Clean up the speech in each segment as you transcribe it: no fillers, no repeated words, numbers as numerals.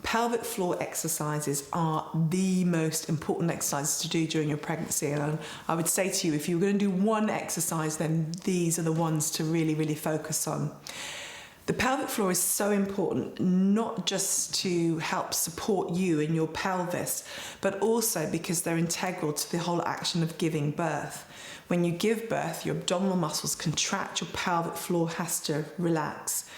pelvic floor exercises are the most important exercises to do during your pregnancy. And I would say to you, if you're going to do one exercise, then these are the ones to really, really focus on. The pelvic floor is so important, not just to help support you in your pelvis, but also because they're integral to the whole action of giving birth. When you give birth, your abdominal muscles contract, your pelvic floor has to relax.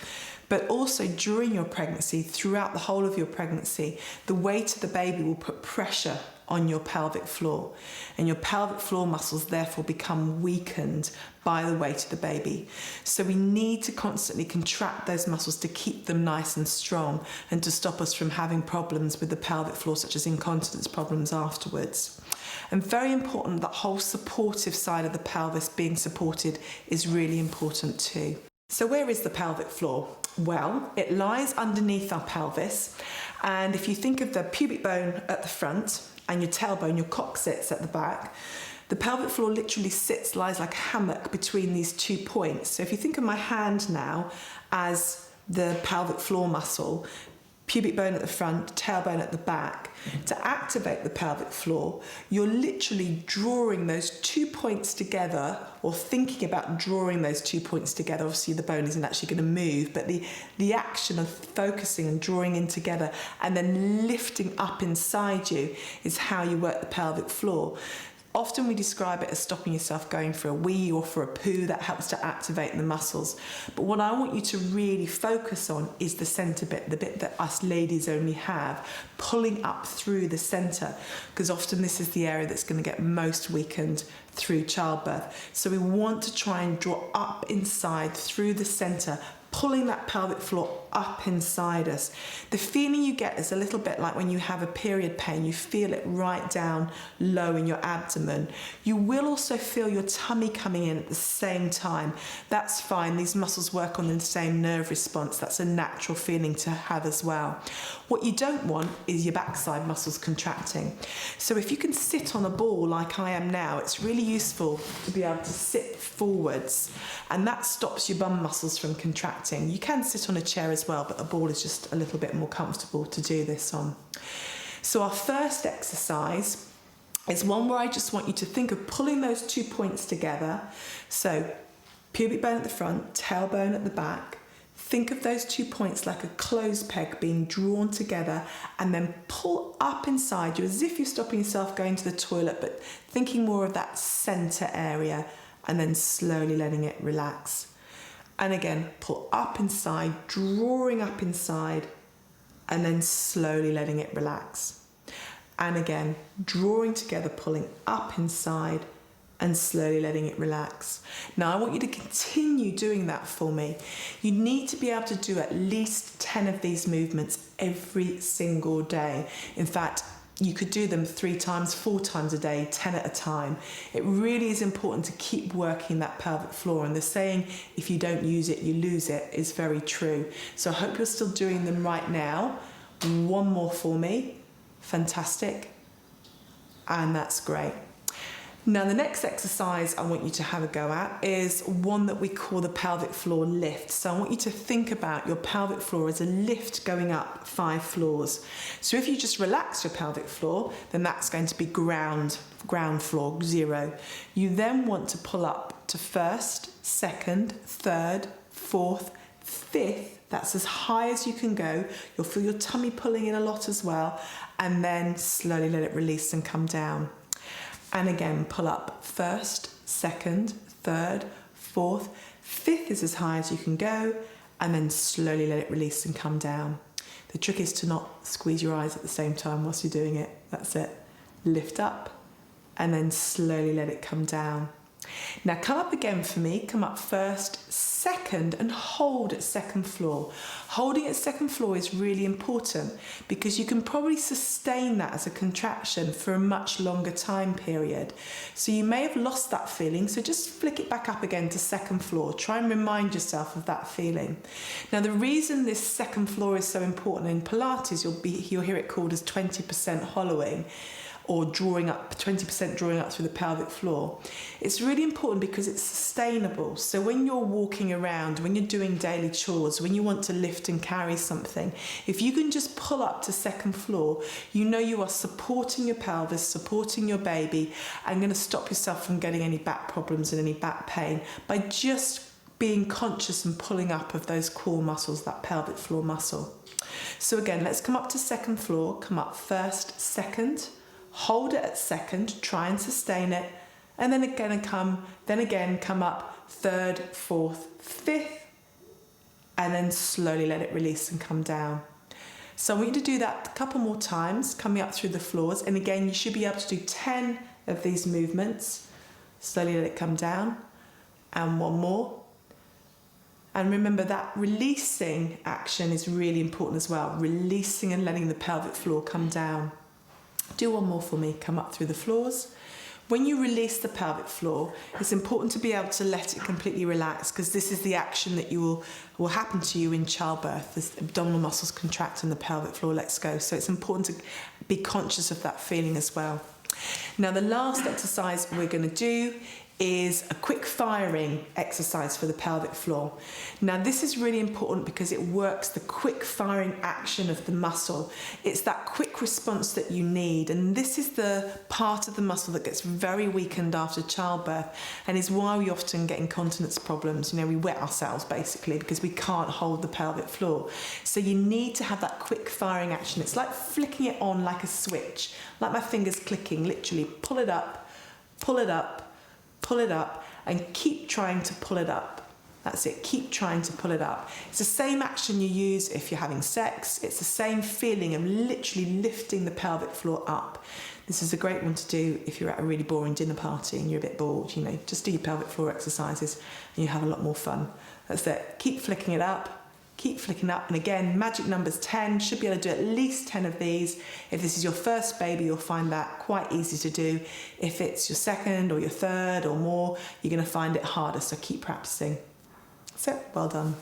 But also during your pregnancy, throughout the whole of your pregnancy, the weight of the baby will put pressure on your pelvic floor, and your pelvic floor muscles therefore become weakened by the weight of the baby. So we need to constantly contract those muscles to keep them nice and strong and to stop us from having problems with the pelvic floor, such as incontinence problems afterwards. And very important, that whole supportive side of the pelvis being supported is really important too. So where is the pelvic floor? Well, it lies underneath our pelvis, and if you think of the pubic bone at the front and your tailbone, your coccyx at the back, the pelvic floor literally lies like a hammock between these 2 points. So if you think of my hand now as the pelvic floor muscle, pubic bone at the front, tailbone at the back, to activate the pelvic floor, you're literally drawing those 2 points together, or thinking about drawing those 2 points together. Obviously the bone isn't actually going to move, but the action of focusing and drawing in together and then lifting up inside you is how you work the pelvic floor. Often we describe it as stopping yourself going for a wee or for a poo. That helps to activate the muscles. But what I want you to really focus on is the centre bit, the bit that us ladies only have, pulling up through the centre, because often this is the area that's going to get most weakened through childbirth. So we want to try and draw up inside through the centre, pulling that pelvic floor up inside us. The feeling you get is a little bit like when you have a period pain. You feel it right down low in your abdomen. You will also feel your tummy coming in at the same time. That's fine. These muscles work on the same nerve response. That's a natural feeling to have as well. What you don't want is your backside muscles contracting. So if you can sit on a ball like I am now, it's really useful to be able to sit forwards, and that stops your bum muscles from contracting. You can sit on a chair as well, but a ball is just a little bit more comfortable to do this on. So our first exercise is one where I just want you to think of pulling those 2 points together. So pubic bone at the front, tailbone at the back. Think of those 2 points like a clothes peg being drawn together, and then pull up inside you as if you're stopping yourself going to the toilet, but thinking more of that centre area, and then slowly letting it relax. And again, pull up inside, drawing up inside, and then slowly letting it relax. And again, drawing together, pulling up inside, and slowly letting it relax. Now I want you to continue doing that for me. You need to be able to do at least 10 of these movements every single day. In fact, you could do them 3 times, 4 times a day, 10 at a time. It really is important to keep working that pelvic floor, and the saying, if you don't use it, you lose it, is very true. So I hope you're still doing them right now. One more for me. Fantastic. And that's great. Now the next exercise I want you to have a go at is one that we call the pelvic floor lift. So I want you to think about your pelvic floor as a lift going up 5 floors. So if you just relax your pelvic floor, then that's going to be ground floor, 0. You then want to pull up to 1st, 2nd, 3rd, 4th, 5th. That's as high as you can go. You'll feel your tummy pulling in a lot as well, and then slowly let it release and come down. And again, pull up 1st, 2nd, 3rd, 4th, 5th is as high as you can go, and then slowly let it release and come down. The trick is to not squeeze your eyes at the same time whilst you're doing it. That's it. Lift up, and then slowly let it come down. Now come up again for me. Come up 1st, 2nd, and hold at 2nd floor. Holding at 2nd floor is really important because you can probably sustain that as a contraction for a much longer time period. So you may have lost that feeling, so just flick it back up again to 2nd floor. Try and remind yourself of that feeling. Now the reason this 2nd floor is so important in Pilates, you'll hear it called as 20% hollowing. or drawing up, 20% drawing up through the pelvic floor. It's really important because it's sustainable. So when you're walking around, when you're doing daily chores, when you want to lift and carry something, if you can just pull up to second floor, you know you are supporting your pelvis, supporting your baby, and going to stop yourself from getting any back problems and any back pain by just being conscious and pulling up of those core muscles, that pelvic floor muscle. So again, let's come up to second floor, come up first, second, hold it at second, try and sustain it, and then again come up third, fourth, fifth, and then slowly let it release and come down. So I want you to do that a couple more times, coming up through the floors, and again you should be able to do 10 of these movements. Slowly let it come down, and one more. And remember that releasing action is really important as well, releasing and letting the pelvic floor come down. Do one more for me, come up through the floors. When you release the pelvic floor, it's important to be able to let it completely relax, because this is the action that will happen to you in childbirth. The abdominal muscles contract and the pelvic floor lets go. So it's important to be conscious of that feeling as well. Now the last exercise we're going to do is a quick firing exercise for the pelvic floor. Now this is really important because it works the quick firing action of the muscle. It's that quick response that you need, and this is the part of the muscle that gets very weakened after childbirth and is why we often get incontinence problems. You know, we wet ourselves basically because we can't hold the pelvic floor. So you need to have that quick firing action. It's like flicking it on like a switch, like my fingers clicking, literally pull it up, pull it up, pull it up, and keep trying to pull it up. That's it, keep trying to pull it up. It's the same action you use if you're having sex. It's the same feeling of literally lifting the pelvic floor up. This is a great one to do if you're at a really boring dinner party and you're a bit bored, you know, just do your pelvic floor exercises and you have a lot more fun. That's it, keep flicking it up. Keep flicking up, and again, magic number's 10. Should be able to do at least 10 of these. If this is your first baby, you'll find that quite easy to do. If it's your second or your third or more, you're going to find it harder, so keep practicing. So, well done.